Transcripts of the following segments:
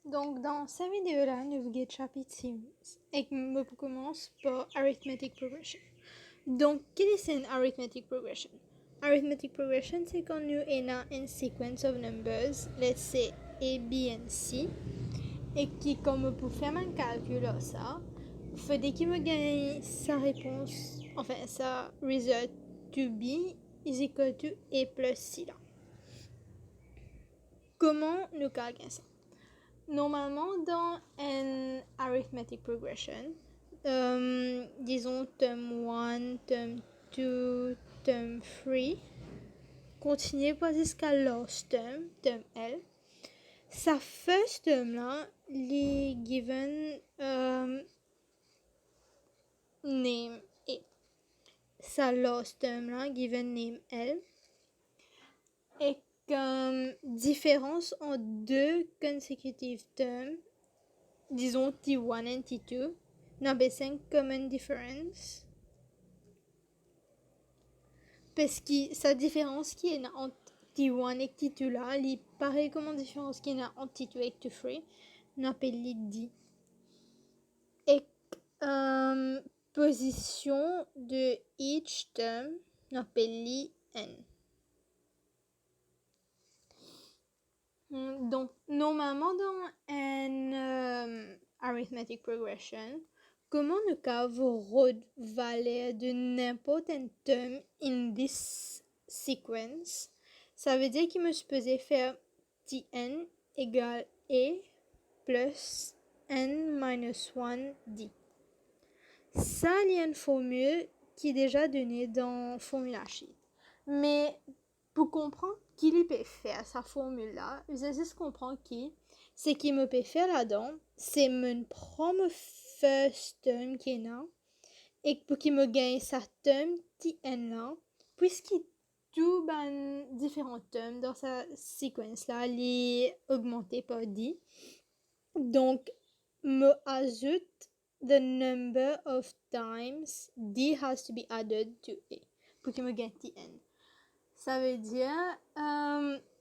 Donc, dans cette vidéo-là, nous avons chapitre 6 et je commence par arithmetic progression. Donc, qu'est-ce qu'une arithmetic progression? Arithmetic progression, c'est quand nous avons une sequence of numbers, let's say A, B and C, et qui, comme pour faire un calcul, ça, faut qu'il me gagne sa réponse, enfin, sa result to B is equal to A plus C là. Comment nous calculons ça? Normalement, dans une arithmetic progression, disons term 1, term 2, term 3, continuez pas jusqu'à last term, term L. Sa first term là, les given name A. Sa last term là, given name L. Et comme différence en deux consecutive terms, disons T1 et T2, number 5 common difference. Parce que sa différence qui est entre T1 et T2 là, elle est pareil comme la différence qui est entre T2 et T3, on appelle les D. Et position de each term, on appelle les N. Donc, normalement, dans un arithmetic progression, comment nous avons valeur de n'importe quel terme in this sequence, ça veut dire qu'il me supposé faire Tn égale A plus n minus 1 d. Ça, il y a une formule qui est déjà donnée dans Formula Sheet. Mais pour comprendre qu'il peut faire sa formule-là, vous allez juste comprendre qui, c'est qu'il me peut faire là-dedans, c'est me prendre first term qui est là, et pour qu'il me gagne sa term Tn là, puisqu'il tout ben différents termes dans sa séquence là, les augmenté par d. Donc, me ajoute the number of times d has to be added to a pour qu'il me gagne Tn. Ça veut dire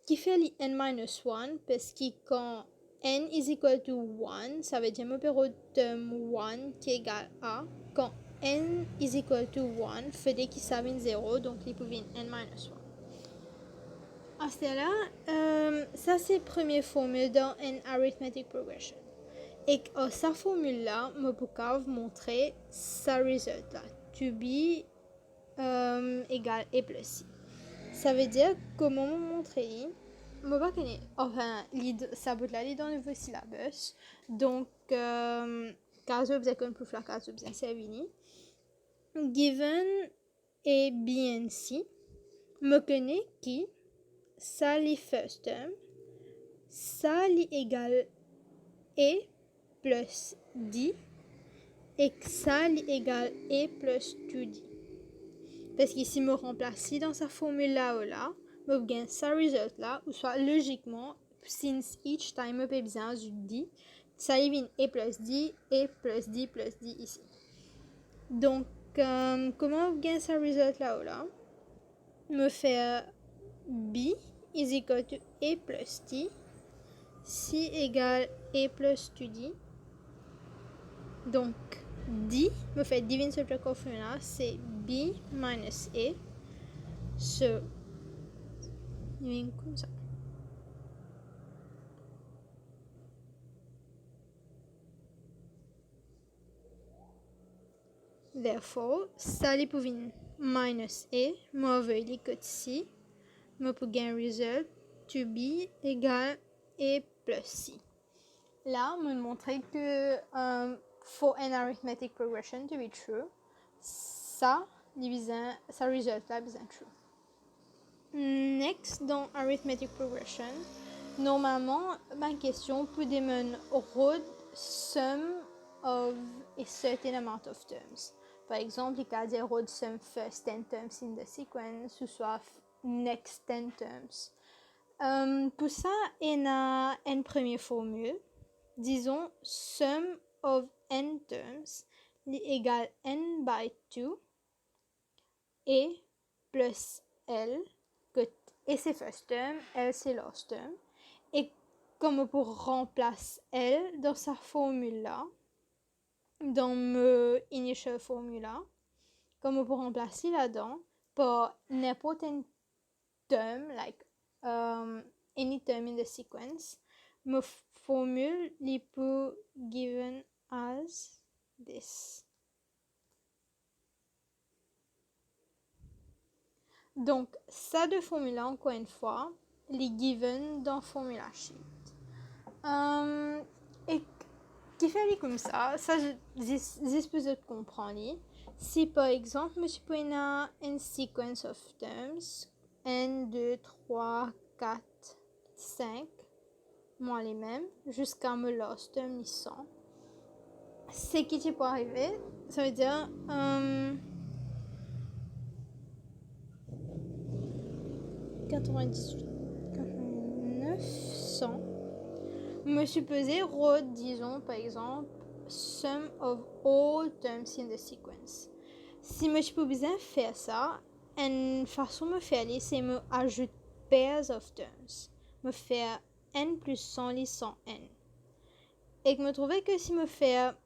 qu'il fait les n-1 parce que quand n is equal to 1, ça veut dire mon période term 1 qui est égal à quand n is equal to 1, fait qu'il s'avère 0, donc il peut venir n-1. À ce là, ça c'est la première formule dans une arithmetic progression. Et sa formule-là, je peux vous montrer sa résultat. To be égale a plus c. Ça veut dire comment me montrer je pas connais enfin ça bout là les dans le syllabus donc cas vous avez comme proof la case vous avez servi given a b and c me connais qui ça les first term ça les égale a plus d et ça les égale a plus 2d. Parce qu'ici, me remplacer dans sa formule là ou là, me gagne sa result là, ou soit logiquement, since each time me peut besoin du d, ça y vient a plus d, a plus d plus d ici. Donc, comment me gagne sa result là ou là? Me faire b is equal to a plus d, c égale a plus 2d. Donc, d me fait divine subtract of formula, c'est b minus a. So, il vient comme ça. Therefore, ça les pouvait minus a, moi avec les codes ici, moi pour gagner result to be égale a plus c. Là, me montrer que for an arithmetic progression to be true, ça ça result là besoin true. Next, dans arithmetic progression, normalement, ma question peut demander road sum of a certain amount of terms. Par exemple, il peut dire road sum first 10 terms in the sequence, ou soit next 10 terms. Pour ça, il y a une première formule. Disons, sum of n terms égale n by 2 et plus L, que et c'est first term, L c'est last term. Et comme pour remplacer L dans sa formule là, dans mon initial formula, comme pour remplacer là-dedans par n'importe un term, like any term in the sequence, ma formule li peut given as this. Donc, ça de formula, encore une fois, les given dans formula sheet. Et qui fait comme ça je peux comprendre. Si par exemple, je peux avoir une sequence of terms, 1, 2, 3, 4, 5, moi les mêmes, jusqu'à me last term, ils sont. Ce qui peut arriver, ça veut dire 98, 89, 100. Me supposer road, disons par exemple, sum of all terms in the sequence. Si je peux bien faire ça, une façon de me faire, c'est me ajouter pairs of terms. Me faire n plus 100 les 100 n. Et que me trouver que si me faire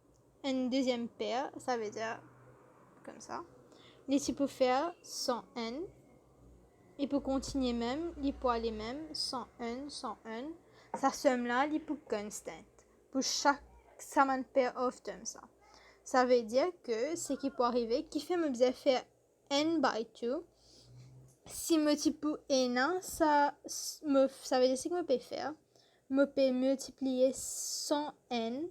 une deuxième paire, ça veut dire comme ça. Les si peut faire 100 n. Il peut continuer même, il peut aller même 101, 101. Ça somme là, il peut constant. Pour chaque semaine pair of terms. Ça veut dire que ce qui peut arriver, qui fait me bien faire n by 2. Si multiplie n, ça veut dire ce que je peux faire. Je peux multiplier 100 n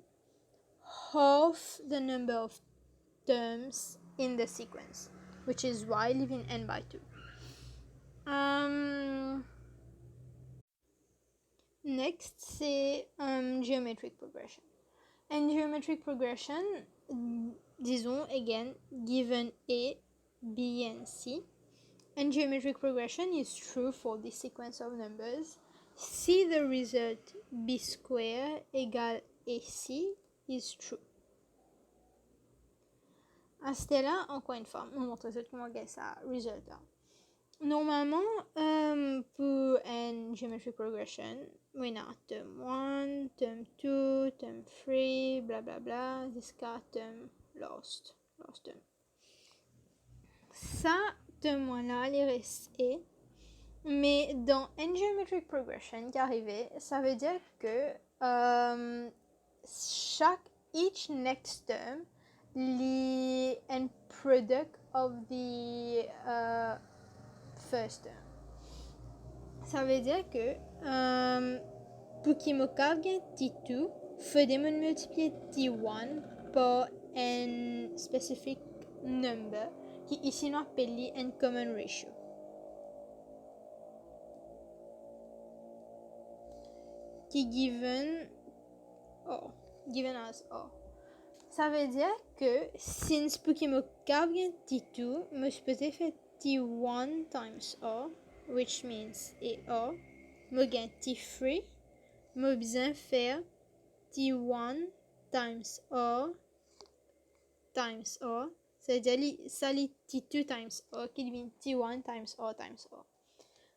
half the number of terms in the sequence, which is why leaving n by 2. Next, c'est geometric progression. And geometric progression, disons again, given A, B, and C. And geometric progression is true for this sequence of numbers. Si the result B square égale AC is true. À ce là, encore une fois, on montre comment gagner ça résultat. Normalement, pour une geometric progression, we have term 1, term 2, term 3, bla bla bla, jusqu'à term last term. Ça, term 1 là, il reste A. Mais dans une geometric progression qui arrivait, ça veut dire que each next term is a product of the first term. Ça veut dire que pour qu'il me gagne T2, il faut multiplier T1 par un specific number qui ici nous appelle un common ratio. Qui given as O. Ça veut dire que since pour qu'il me gagne T2, je peux faire T1 times O, which means O. Je gagne T3, je besoin faire T1 times O times O. C'est-à-dire ça les T2 times O qui devient T1 times O times O.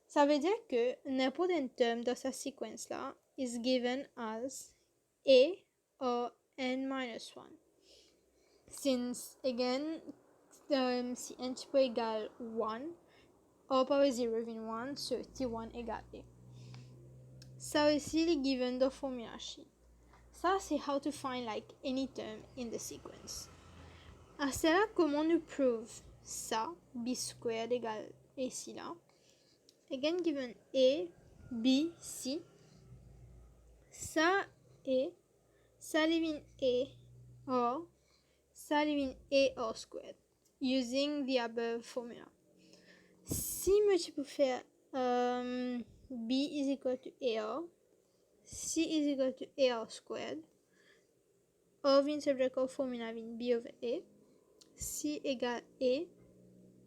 Ça veut dire que n'importe un terme dans cette séquence-là is given as A or n minus 1. Since, again, si n peut égal 1, all power 0 devient 1, so T1 égale A. Ça aussi, est given dans formula sheet. Ça, c'est how to find like any term in the sequence. À cela, comment nous prove ça, b squared égale AC là. Again, given A, B, C. Ça est, ça devient A, or, ça devient A or squared, using the above formula. Si je peux faire B is equal to AR, C is equal to AR squared, or in subject of formula in B over A, C égale A,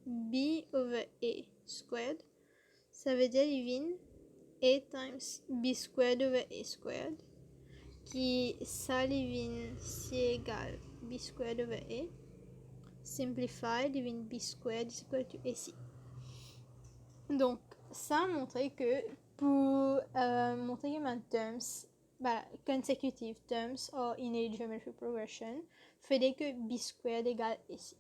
B over A squared, ça veut dire qu'il A times B squared over A squared, qui ça devient C égale B squared over A, simplify devient B squared is equal to AC. Donc, ça a montré que pour montrer que terms, consecutive terms or in a geometric progression, fait que b squared égale ici.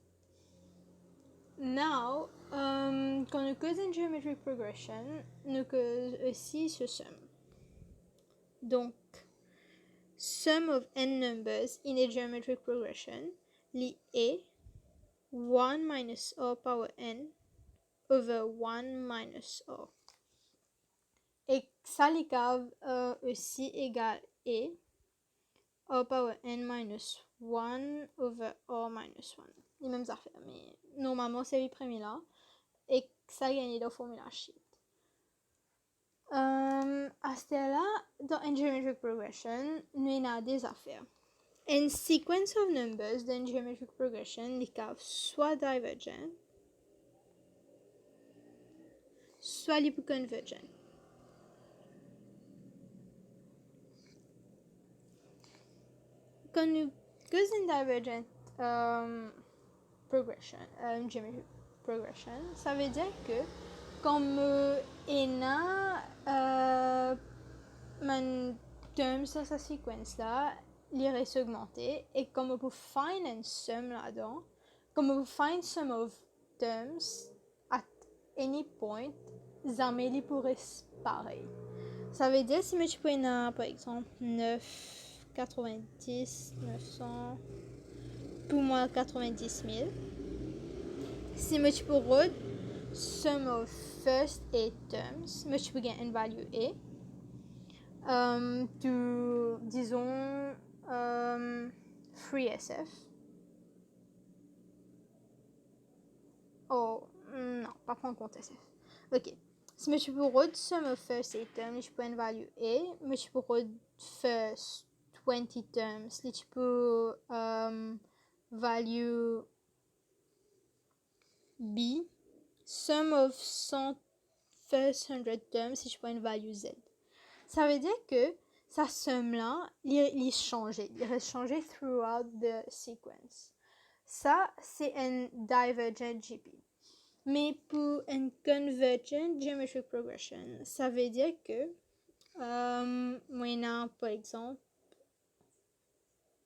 Now, quand nous cause une geometric progression, nous cause aussi ce sum. Donc, sum of n numbers in a geometric progression, li est 1 minus r power n over 1 minus r. Et ça, les caves aussi égale e r power n minus 1 over r minus 1. Les mêmes affaires, mais normalement, c'est les premiers là. Et ça, gagné dans le formula sheet. À ce là, dans une geometric progression, nous avons des affaires. Une sequence of numbers dans une geometric progression, les caves soit divergent, soit les convergent. Quand nous faisons une divergent progression, geometric progression, ça veut dire que comme on a mon terme sur sa séquence là, il reste augmenté et comme on peut find une sum là-dedans, comme on peut find sum of terms at any point, jamais il pourrait pareil. Ça veut dire si je prends par exemple 9, 90, 900, pour moi 90 000. Si je peux sum of first 8 terms, je peux gagner une value A. Disons 3SF. Oh, non, pas prendre compte SF. Ok. Si je peux sum of first 8 terms, je peux une value A. Mais je peux first 20 terms, je peux value B. Sum of 100 first 100 terms, si je prends une value Z. Ça veut dire que sa somme là, il change. Il reste changé throughout the sequence. Ça, c'est un divergent GP. Mais pour un convergent geometric progression, ça veut dire que on a par exemple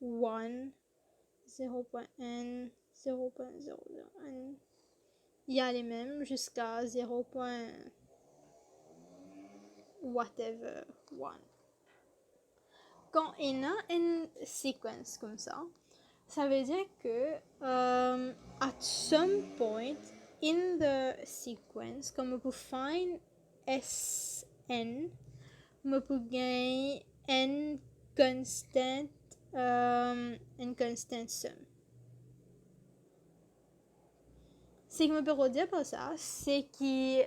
1, 0.1, 0.001. Il y a les mêmes jusqu'à 0. Whatever 1. Quand on a une séquence comme ça, ça veut dire que at some point in the sequence, comme on peut find Sn, on peut gagner une constant sum. Ce que je peux dire pour ça, c'est que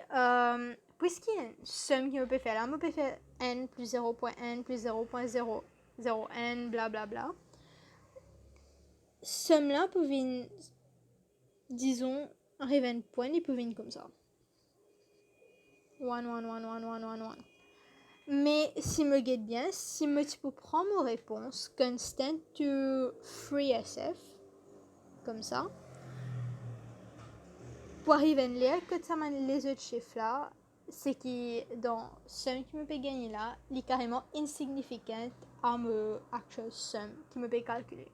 puisqu'il y a une somme qui peut faire là, on peut faire n plus 0.n plus 0.0n, blablabla. Somme là peut venir, disons, arriver à un point, il peut venir comme ça. 1, 1, 1, 1, 1, 1, 1. Mais si je me guette bien, si je peux prendre ma réponse constant to 3SF, comme ça, pour arriver à lire que ça m'a les autres chiffres là, c'est que dans somme qui me peut gagner là, il est carrément insignificant à mon actual sum qui me peut calculer.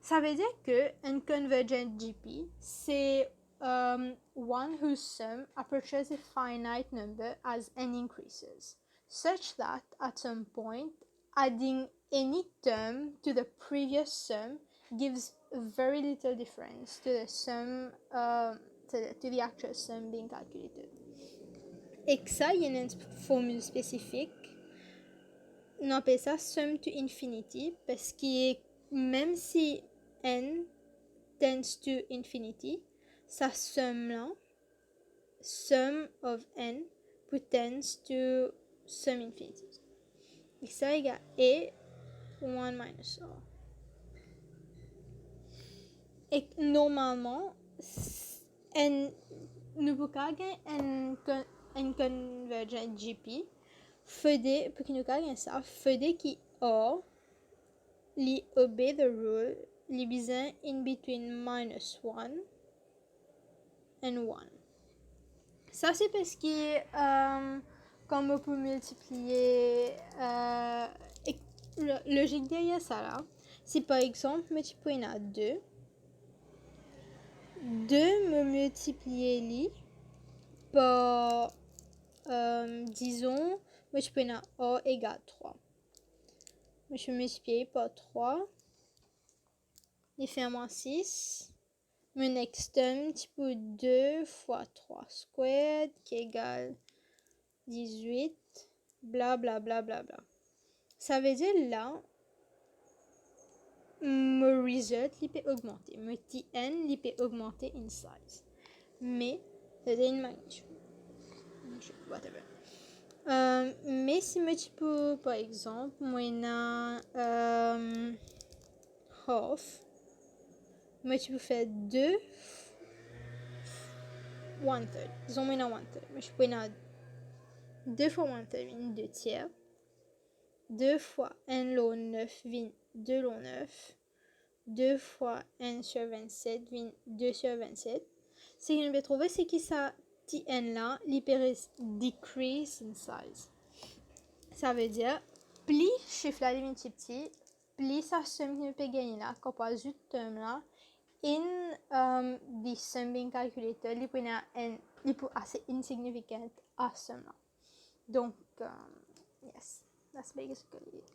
Ça veut dire que un convergent GP, c'est one whose sum approaches a finite number as n increases, such that at some point, adding any term to the previous sum gives very little difference to the sum, to the actual sum being calculated. Et que ça, il y a une formule spécifique. On appelle ça sum to infinity parce que même si n tends to infinity, sa somme là, sum of n, tends to sum infinity. Et ça égale a 1 minus r. Et normalement, nous pouvons gagner un convergent GP, faudrait, pour que nous gagnions ça, faudrait qu'il or, li obey the rule, li besoin in between minus 1 and 1. Ça, c'est parce que comme on peut multiplier, logique derrière ça là, si par exemple, multiplier à 2, 2 me multiplier li par, disons, multiplier à A égale 3. Je vais multiplier par 3, il fait moins 6. Mon next term, type 2 fois 3 squared qui égale 18, bla bla bla bla bla. Ça veut dire là, mon result il peut augmenter, mon Tn il peut augmenter in size. Mais, c'est une magnitude. Whatever. Mais si moi tu peux, par exemple, moi half, moi tu peux faire 2 1/3. Disons moi 1/3. Moi je peux 2 fois 1/3, 2 tiers. 2 fois n log 9, 2 log 9. 2 fois n sur 27, 2 sur 27. Ce que je vais trouver, c'est que ça, Tn là, il peut decrease in size. Ça veut dire, plus chiffre là devient petit, plus ça somme qui peut gagner là, quand pas juste terme là, in the summing calculator, il peut assez insignificant à somme là. Donc, yes, that's basically it.